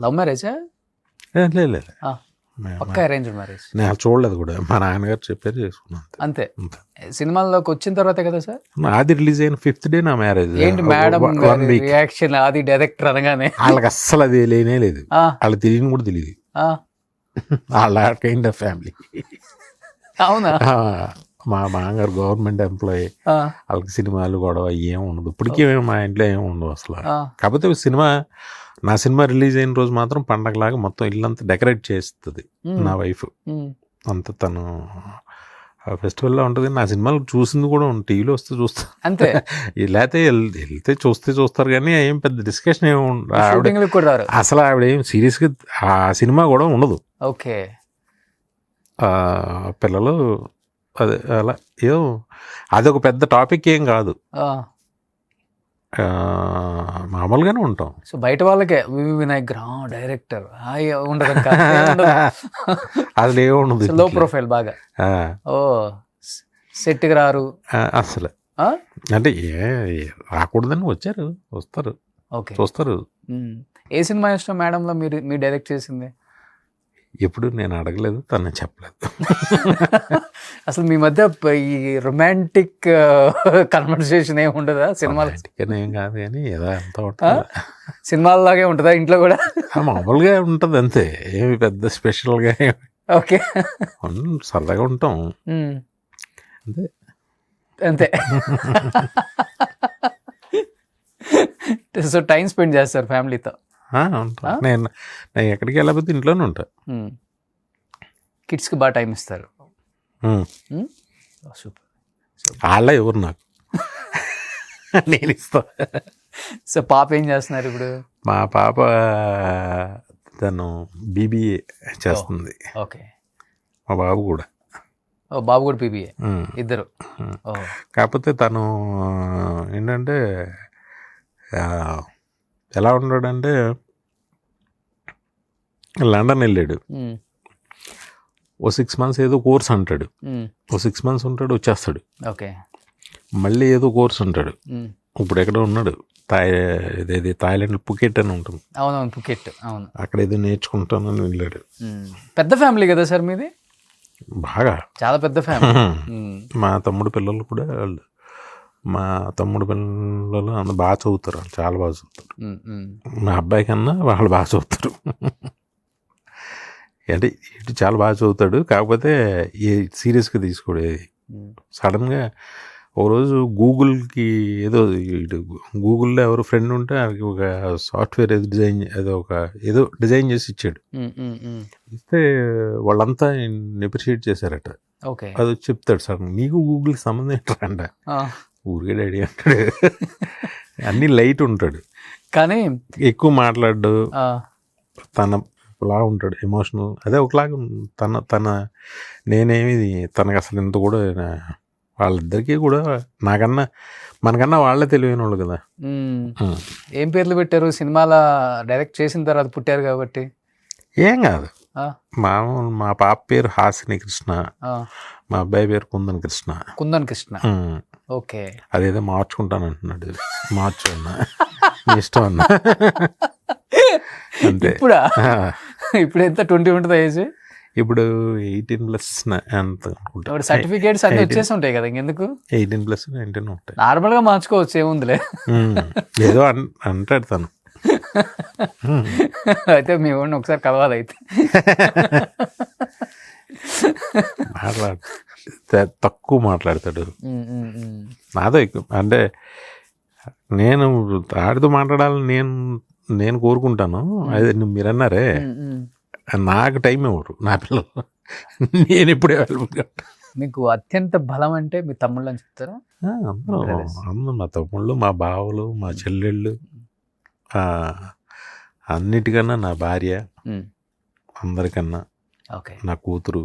Love మ్యారేజా? లేదు పక్కా arranged marriage? నేను చూడలేదు కూడా, మా నాన్నగారు చెప్పారు చేసుకున్నాను అంతే. సినిమాల్లోకి వచ్చిన తర్వాతే కదా సార్? ఆది రిలీజ్ అయిన 5th day నా మ్యారేజ్. ఏంటి మేడం రియాక్షన్ ఆది డైరెక్టర్ అనగానే? వాళ్ళకి అస్సలు అది లేనే లేదు, వాళ్ళకి తెలియని కూడా తెలియదు. వాళ్ళ కైండ్ ఆఫ్ ఫ్యామిలీ. అవునా? మా మామగారు గవర్నమెంట్ ఎంప్లాయీ, వాళ్ళకి సినిమాలు గొడవ ఏం ఉండదు. ఇప్పటికీ మా ఇంట్లో ఏమి ఉండవు అసలు. కాకపోతే నా సినిమా రిలీజ్ అయిన రోజు మాత్రం పండగలాగా మొత్తం ఇల్లంతా డెకరేట్ చేస్తుంది నా వైఫ్. అంతా తను ఫెస్టివల్లో ఉంటుంది. నా సినిమాలు చూసింది కూడా టీవీలో వస్తే చూస్తాను అంతే. లేకపోతే వెళ్తే చూస్తారు కానీ ఏం పెద్ద డిస్కషన్ ఏమి ఉండదు అసలు. ఆవిడ ఏం సీరియస్గా ఆ సినిమా కూడా ఉండదు. ఓకే. పిల్లలు అదే అలా ఏదో అదొక పెద్ద టాపిక్ ఏం కాదు, మామూలుగానే ఉంటాం. సో బయట వాళ్ళకే వినాయక్ డైరెక్టర్ ఉండదు, అది ఏముండదు, లో ప్రొఫైల్ బాగా. సెట్కి రారు అసలు. అంటే రాకూడదని వస్తారు చూస్తారు. ఏ సినిమా ఇష్టం మేడంలో మీరు డైరెక్ట్ చేసింది? ఎప్పుడు నేను అడగలేదు, తను చెప్పలేదు. అసలు మీ మధ్య ఈ రొమాంటిక్ కన్వర్సేషన్ ఏమి ఉండదా సినిమాలు? ఏం కాదు కానీ ఏదో అంతా ఉంటుంది, సినిమాల్లాగే ఉంటుందా ఇంట్లో కూడా? మామూలుగా ఉంటుంది అంతే, ఏమి పెద్ద స్పెషల్గా. ఓకే, సరదాగా ఉంటాం అంతే అంతే. సో టైం స్పెండ్ చేస్తారు ఫ్యామిలీతో? నేను ఎక్కడికి వెళ్ళకపోతే ఇంట్లోనే ఉంటా. కిడ్స్కి బాగా టైం ఇస్తారు? సూపర్. వాళ్ళ ఎవరు నాకు, నేను ఇస్తా. సో పాప ఏం చేస్తున్నారు ఇప్పుడు? మా పాప తను BBA చేస్తుంది. ఓకే. మా బాబు కూడా. బాబు కూడా BBA, ఇద్దరు. కాకపోతే తను ఏంటంటే ఎలా ఉన్నాడంటే లండన్ వెళ్ళాడు, ఓ 6 months ఏదో కోర్స్ అంటాడు, ఓ 6 months ఉంటాడు వచ్చేస్తాడు. ఓకే. మళ్ళీ ఏదో కోర్స్ ఉంటాడు. ఇప్పుడు ఎక్కడో ఉన్నాడు, థాయిలాండ్ పుకెట్ అని ఉంటుంది. అవునవును, పుకెట్. అవును, అక్కడ ఏదో నేర్చుకుంటానని వెళ్ళాడు. పెద్ద ఫ్యామిలీ కదా సార్ మీది? బాగా చాలా పెద్ద ఫ్యామిలీ. మా తమ్ముడు పిల్లలు కూడా, మా తమ్ముడు పిల్లలు అందరూ బాగా చదువుతారు, చాలా బాగా చదువుతారు. మా అబ్బాయి కన్నా వాళ్ళు బాగా చదువుతారు. అంటే ఇటు చాలా బాగా చదువుతాడు, కాకపోతే ఏ సీరియస్గా తీసుకోడు. సడన్గా ఓ రోజు గూగుల్కి ఏదో గూగుల్లో ఎవరు ఫ్రెండ్ ఉంటే ఆయనకి ఒక సాఫ్ట్వేర్ ఏదో డిజైన్ చేసి ఇచ్చాడు. ఇస్తే వాళ్ళంతా నెప్రిషియేట్ చేశారట. అది చెప్తాడు సార్, నీకు గూగుల్కి సంబంధం ఏంటంట, ఊరికే డాడీ అంటాడు. అన్నీ లైట్ ఉంటాడు కానీ ఎక్కువ మాట్లాడు, తనలా ఉంటాడు, ఎమోషనల్ అదే ఒకలాగా. నేనేమి తనకు అసలు ఇంత కూడా, వాళ్ళిద్దరికీ కూడా మనకన్నా వాళ్ళే తెలివైన వాళ్ళు కదా. ఏం పేర్లు పెట్టారు? సినిమాల డైరెక్ట్ చేసిన తర్వాత పుట్టారు కాబట్టి ఏం కాదు. మా పాప పేరు హాసిని కృష్ణ, మా అబ్బాయి పేరు కుందన్ కృష్ణ. ఓకే. అదేదో మార్చుకుంటాను అంటున్నాడు, మార్చు అన్నా, ఇష్టం అన్నా. అంతే. ఇప్పుడు ఎంత 20 ఉంటుంది ఏజ్? ఇప్పుడు 18+ అంత. సర్టిఫికేట్స్ అన్ని వచ్చేసి ఉంటాయి కదా, ఇంకెందుకు? 18+ 19 ఉంటాయి. నార్మల్ గా మార్చుకోవచ్చు, ఏముందిలే. ఏదో అంటాడు తను. అయితే మీ వాడిని ఒకసారి కలవాలి అయితే. తక్కువ మాట్లాడతాడు, నాతో ఎక్కువ. అంటే నేను ఆడితో మాట్లాడాలని నేను కోరుకుంటాను. అదే మీరు అన్నారే, నాకు టైం ఇవ్వరు నా పిల్లలు, నేను ఇప్పుడే వెళ్ళిపోతా. మీకు అత్యంత బలం అంటే మీ తమ్ముళ్ళు అని చెప్తారా? అందరూ మా తమ్ముళ్ళు, మా బావలు, మా చెల్లెళ్ళు, అన్నిటికన్నా నా భార్య, అందరికన్నా నా కూతురు.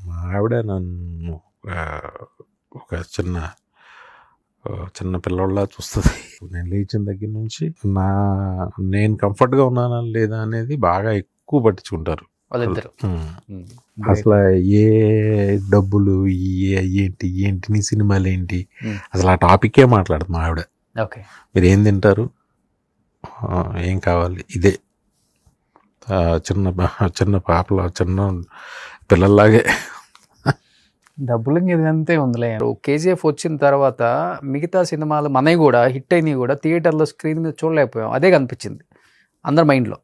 మా ఆవిడ నన్ను ఒక చిన్న పిల్లవాళ్ళ చూస్తుంది. నేను లేచిన దగ్గర నుంచి నేను కంఫర్ట్గా ఉన్నానా లేదా అనేది బాగా ఎక్కువ పట్టించుకుంటారు వాళ్ళిద్దరు. అసలు ఏ డబ్బులు ఏంటి నీ సినిమాలు ఏంటి, అసలు ఆ టాపిక్కే మాట్లాడదు మా ఆవిడ. మీరు ఏం తింటారు, ఏం కావాలి, ఇదే చిన్న పాపల చిన్న పిల్లల్లాగే. డబ్బులు ఇదంతే ఉందిలే. కేజీఎఫ్ వచ్చిన తర్వాత మిగతా సినిమాలు మనవి కూడా హిట్ అయినవి కూడా థియేటర్లో స్క్రీన్ మీద చూడలేకపోయాం. అదే కనిపించింది అందరి మైండ్లో.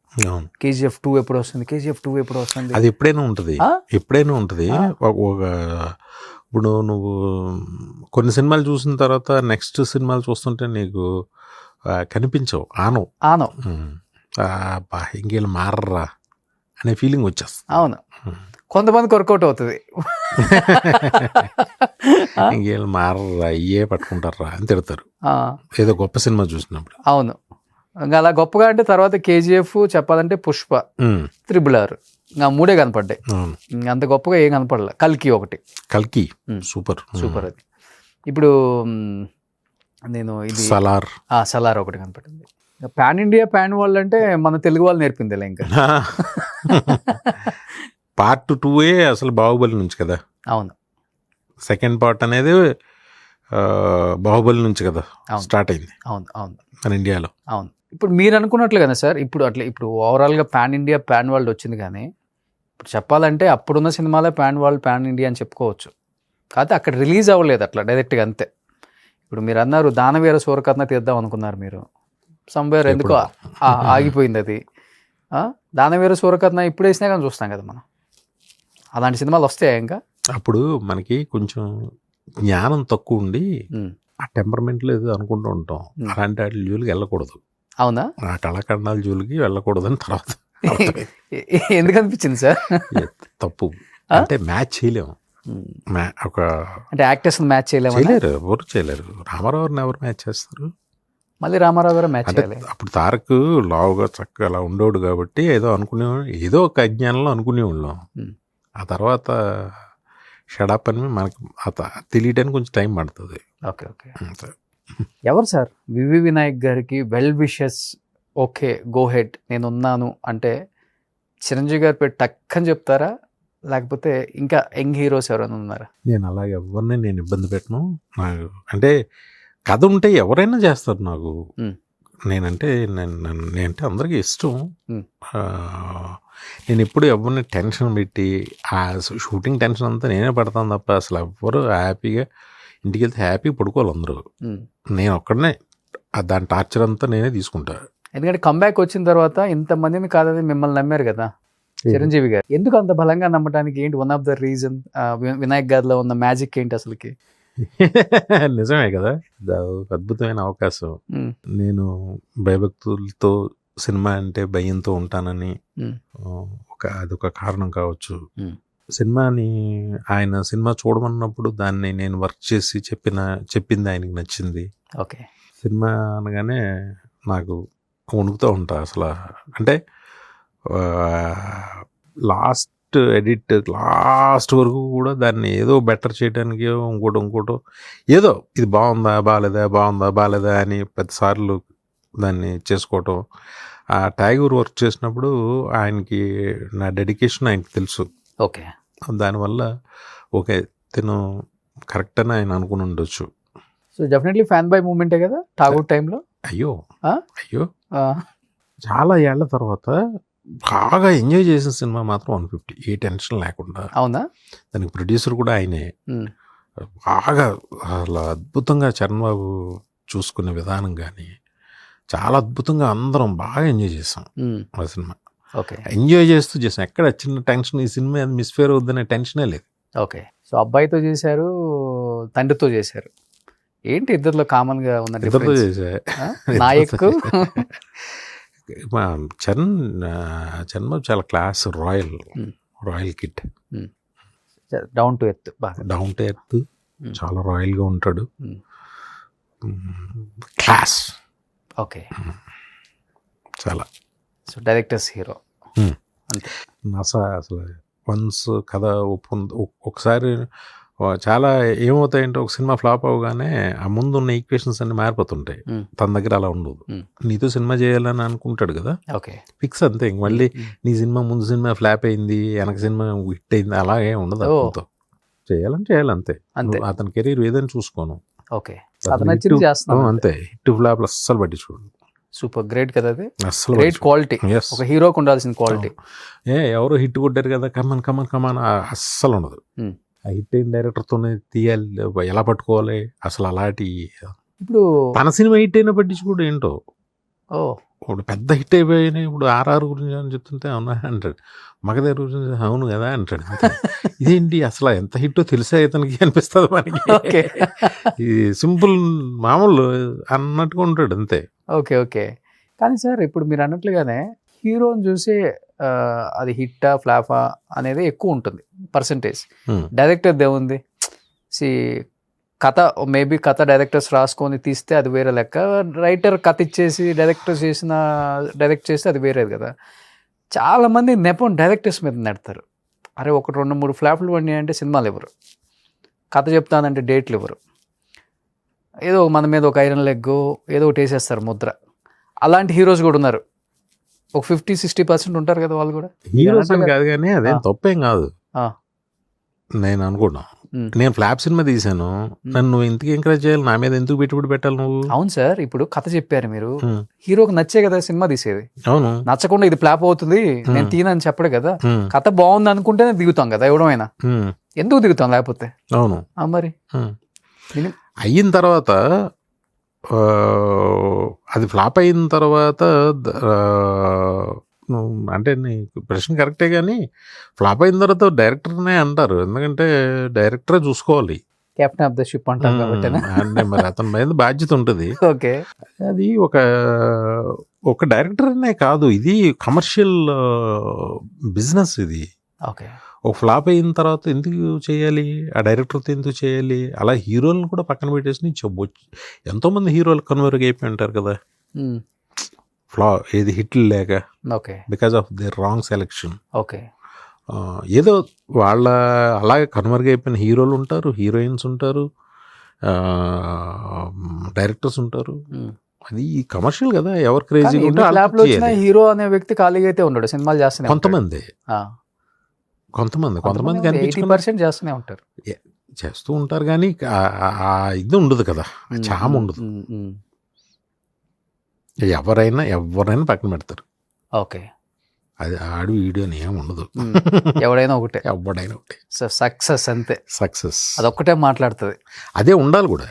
కేజీఎఫ్ 2 ఎప్పుడు వస్తుంది, కేజీఎఫ్ 2 ఎప్పుడు వస్తుంది. అది ఎప్పుడైనా ఉంటుంది, ఎప్పుడైనా ఉంటుంది. ఇప్పుడు నువ్వు కొన్ని సినిమాలు చూసిన తర్వాత నెక్స్ట్ సినిమాలు చూస్తుంటే నీకు కనిపించవు, ఆనవు. ఇంకేళ్ళు మారరా అనే ఫీలింగ్ వచ్చేస్తుంది. అవును, కొంతమంది వర్కౌట్ అవుతుంది. ఇంకేళ్ళు మారరా, ఇయ్యే పట్టుకుంటారా అని తిడతారు ఏదో గొప్ప సినిమా చూసినప్పుడు. అవును, ఇంకా అలా గొప్పగా అంటే తర్వాత కేజీఎఫ్, చెప్పాలంటే పుష్ప, RRR, ఇంకా 3 కనపడ్డాయి. అంత గొప్పగా ఏం కనపడలే. కల్కి సూపర్. అది. ఇప్పుడు నేను ఇది సలార్ ఒకటి కనపడింది. పాన్ ఇండియా పాన్ వరల్డ్ అంటే మన తెలుగు వాళ్ళు నేర్పింది ఇంకా. పార్ట్ 2 అసలు బాహుబలి నుంచి కదా. అవును, సెకండ్ పార్ట్ అనేది బాహుబలి నుంచి కదా స్టార్ట్ అయింది. అవును మన ఇండియాలో. అవును, ఇప్పుడు మీరు అనుకున్నట్లు కదా సార్. ఇప్పుడు ఓవరాల్గా పాన్ ఇండియా పాన్ వరల్డ్ వచ్చింది. కానీ ఇప్పుడు చెప్పాలంటే అప్పుడున్న సినిమాలే పాన్ వరల్డ్ పాన్ ఇండియా అని చెప్పుకోవచ్చు. కాకపోతే అక్కడ రిలీజ్ అవ్వలేదు అట్లా డైరెక్ట్గా, అంతే. ఇప్పుడు మీరు అన్నారు దానవీర సూరకర్ణ తీద్దాం అనుకున్నారు మీరు, సంవేర్ ఎందుకో ఆగిపోయింది అది. దానవీర సూరకర్ణ ఇప్పుడు వేసినా కానీ చూస్తాం కదా మనం. అలాంటి సినిమాలు వస్తాయా ఇంకా? అప్పుడు మనకి కొంచెం జ్ఞానం తక్కువ ఉండి ఆ టెంపర్మెంట్లో ఏదో అనుకుంటూ ఉంటాం. అలాంటి వాటి జోలికి వెళ్ళకూడదు. అవునా? ఆ కళాఖండాల జోలికి వెళ్ళకూడదని తర్వాత ఎందుకు అనిపించింది సార్? తప్పు అంటే మ్యాచ్ చేయలేము. అంటే యాక్టర్స్ మ్యాచ్ చేయలేరు, ఎవరు చేయలేరు. రామారావుని ఎవరు మ్యాచ్ చేస్తారు? మళ్ళీ రామారావు గారు మ్యాచ్ చేయాలి. అప్పుడు తారక్ లావుగా చక్కగా అలా ఉండేవాడు కాబట్టి ఏదో ఏదో ఒక అజ్ఞానంలో అనుకునేవాళ్ళం. ఆ తర్వాత షడప్ అని మనకు తెలియడానికి కొంచెం టైం పడుతుంది. ఓకే. ఎవరు సార్ వివి వినాయక్ గారికి well wishes, okay go head నేను ఉన్నాను అంటే చిరంజీవి గారి పేరు టక్కని చెప్తారా, లేకపోతే ఇంకా యంగ్ హీరోస్ ఎవరైనా ఉన్నారా? నేను అలాగే ఎవరిని నేను ఇబ్బంది పెట్టను. నాకు అంటే కథ ఉంటే ఎవరైనా చేస్తారు. నాకు నేనంటే అందరికీ ఇష్టం. నేను ఎప్పుడు ఎవరిని టెన్షన్ పెట్టి ఆ షూటింగ్ టెన్షన్ అంతా నేనే పడతాను తప్ప అసలు ఎవ్వరు హ్యాపీగా ఇంటికి వెళ్తే హ్యాపీగా పడుకోవాలి అందరూ. నేను ఒక్కడనే దాని టార్చర్ అంతా నేనే తీసుకుంటా. ఎందుకంటే కంబ్యాక్ వచ్చిన తర్వాత ఇంతమందిని కాదని మిమ్మల్ని నమ్మారు కదా చిరంజీవి గారు. ఎందుకు అంత బలంగా నమ్మడానికి ఏంటి one of the reason? Vinayak గారిలో ఉన్న మ్యాజిక్ ఏంటి అసలుకి? నిజమే కదా, అద్భుతమైన అవకాశం. నేను భయభక్తులతో సినిమా అంటే భయంతో ఉంటానని అదొక కారణం కావచ్చు. ఆయన సినిమా చూడమన్నప్పుడు దాన్ని నేను వర్క్ చేసి చెప్పింది ఆయనకి నచ్చింది. ఓకే. సినిమా అనగానే నాకు వణుకుతూ ఉంటా అసలు. అంటే లాస్ట్ వరకు కూడా దాన్ని ఏదో బెటర్ చేయడానికి ఇంకోటో ఏదో ఇది బాగాలేదా అని పెద్దసార్లు దాన్ని చేసుకోవటం. ఆ ట్యాగూర్ వర్క్ చేసినప్పుడు ఆయనకి నా డెడికేషన్ ఆయనకి తెలుసు. ఓకే. దానివల్ల ఓకే తిను కరెక్ట్ అని ఆయన అనుకుని ఉండొచ్చు. సో డెఫినెట్లీ ఫ్యాన్ బై మూమెంటే కదా ఠాగూర్ టైంలో. అయ్యో చాలా ఏళ్ల తర్వాత బాగా ఎంజాయ్ చేసిన సినిమా మాత్రం 150. ఏ టెన్షన్ లేకుండా. అవునా? దానికి ప్రొడ్యూసర్ కూడా ఆయనే. బాగా అసలు అద్భుతంగా చరణ్ బాబు చూసుకునే విధానం కానీ చాలా అద్భుతంగా అందరం బాగా ఎంజాయ్ చేసాం ఆ సినిమా. ఓకే. ఎంజాయ్ చేస్తూ చేసాం. ఎక్కడ చిన్న టెన్షన్ ఈ సినిమా మిస్ఫేర్ అవుద్దనే టెన్షనే లేదు. ఓకే. సో అబ్బాయితో చేశారు, తండ్రితో చేశారు. ఏంటి ఇద్దరిలో కామన్ గా ఉన్న ఇద్దరితో చేసా. నాయక్ చరణ్ బాబు చాలా class, royal kid, down to earth, చాలా రాయల్గా ఉంటాడు, క్లాస్. ఓకే. చాలా. సో డైరెక్టర్స్ హీరో అంతే. అసలు వన్స్ కథ ఒకసారి చాలా ఏమవుతాయంటే ఒక సినిమా ఫ్లాప్ అవగానే ఆ ముందు ఉన్న ఈక్వేషన్స్ అన్ని మారిపోతుంటాయి. తన దగ్గర అలా ఉండదు. నీతో సినిమా చేయాలని అనుకుంటాడు కదా, ఓకే ఫిక్స్ అంతే. మళ్ళీ నీ సినిమా ముందు సినిమా ఫ్లాప్ అయింది, వెనక సినిమా హిట్ అయింది, అలాగే ఉండదు. అతనితో చేయాలంతే. అతని కెరీర్ ఏదని చూసుకోను. ఓకే. అంతే. హిట్ ఫ్లాప్ అస్సలు పట్టించుకోడు. సూపర్ గ్రేట్ కదా అది, అస్సలు గ్రేట్ క్వాలిటీ, Yes. ఒక హీరోకి ఉండాల్సిన క్వాలిటీ. ఎవరో హిట్ కొట్టారు కదా కమన్ అస్సలు ఉండదు. Hmm. ఆ హిట్ అయిన డైరెక్టర్తోనే తీయాలి, ఎలా పట్టుకోవాలి అసలు అలాంటి. ఇప్పుడు తన సినిమా హిట్ అయినా పట్టించుకోడు ఏంటో. ఓ ఇప్పుడు పెద్ద హిట్ అయిపోయినాయి, ఇప్పుడు ఆర్ఆర్ గురించి అని చెప్తుంటే అవునా అంటాడు, మగధీర గురించి అవును కదా అంటాడు. అంతే. ఇదేంటి అసలు ఎంత హిట్టో తెలిసే ఇతనికి అనిపిస్తుంది మనకి. ఓకే ఇది సింపుల్ మామూలు అన్నట్టుగా ఉంటాడు అంతే. Okay okay. కానీ సార్ ఇప్పుడు మీరు అన్నట్లుగానే హీరోని చూసి అది హిట్టా ఫ్లాపా అనేది ఎక్కువ ఉంటుంది పర్సంటేజ్. Hmm. డైరెక్టర్ దేవుంది సి కథ, మేబీ కథ డైరెక్టర్స్ రాసుకొని తీస్తే అది వేరే లెక్క, రైటర్ కథ ఇచ్చేసి డైరెక్ట్ చేస్తే అది వేరేది కదా. చాలామంది నెపం డైరెక్టర్స్ మీద నెడతారు. అరే 1-2-3 ఫ్లాప్లు పడినాయి అంటే సినిమాలు ఇవ్వరు, కథ చెప్తానంటే డేట్లు ఇవ్వరు, ఏదో మన మీద ఒక ఐరన్ లెగ్ ఏదో ఒకటి వేసేస్తారు ముద్ర. అలాంటి హీరోస్ కూడా ఉన్నారు, ఒక 50-60% ఉంటారు కదా వాళ్ళు కూడా. హీరోస్ అని కాదు కానీ అదేం తప్పేం కాదు ఆ. నేను అనుకున్నా. Hmm. నేను ఫ్లాప్ సినిమా తీశాను, నన్ను ఎందుకు ఎంకరేజ్ చేయాలి, నా మీద ఎందుకు పెట్టుబడి పెట్టాలి నువ్వు? అవును సార్, ఇప్పుడు కథ చెప్పారు మీరు, Hmm. హీరోకి నచ్చే కదా సినిమా తీసేది. అవును. నచ్చకుండా ఇది ఫ్లాప్ అవుతుంది నేను తీనని చెప్పడు కదా. Hmm. కథ బాగుంది అనుకుంటేనే దిగుతాం కదా ఎవడమైనా, Hmm. ఎందుకు దిగుతాం లేకపోతే? అవును. మరి Hmm. దీని- అయిన తర్వాత అది ఫ్లాప్ అయిన తర్వాత అంటే నీకు ప్రశ్న కరెక్టే కానీ ఫ్లాప్ అయిన తర్వాత డైరెక్టర్నే అంటారు, ఎందుకంటే డైరెక్టరే చూసుకోవాలి. కెప్టెన్ ఆఫ్ ద షిప్ అంటాం కాబట్టి. అంటే మరి అతని మీద బాధ్యత ఉంటుంది. ఓకే అది ఒక డైరెక్టర్నే కాదు, ఇది కమర్షియల్ బిజినెస్. ఇది ఓకే ఒక ఫ్లాప్ అయిన తర్వాత ఎందుకు చేయాలి, ఆ డైరెక్టర్తో ఎందుకు చేయాలి? అలా హీరోలను కూడా పక్కన పెట్టేసి ఎంతోమంది హీరోలు కన్వర్ట్ అయిపోయి ఉంటారు కదా ఏది హిట్లు లేక, okay because of the wrong selection. Okay ఏదో వాళ్ళ అలాగే కన్వర్ట్ అయిపోయిన హీరోలు ఉంటారు, హీరోయిన్స్ ఉంటారు, డైరెక్టర్స్ ఉంటారు. అది కమర్షియల్ కదా, ఎవరు క్రేజీగా ఉంటే ఫ్లాప్ లో వచ్చిన హీరో అనే వ్యక్తి ఖాళీగా అయితే ఉండడు, సినిమాలు చేస్తూనే కొంతమంది కనిపించుకుని 80% చేస్తూనే ఉంటారు, చేస్తూ ఉంటారు కానీ ఇది ఉండదు కదా, చామ ఉండదు. ఎవరైనా పక్కన పెడతారు. ఓకే అది ఆడు వీడియోని ఏమి ఉండదు, ఎవడైనా ఒకటే, ఎవడైనా ఒకటే. సక్సెస్ అంతే, సక్సెస్ అదొక్కటే మాట్లాడుతుంది. అదే ఉండాలి కూడా,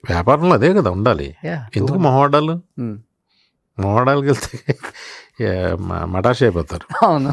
వ్యాపారంలో అదే కదా ఉండాలి. ఎందుకు మొహవాడాలు, మొహవాడాలకి వెళ్తే మటాష్ అయిపోతారు. అవును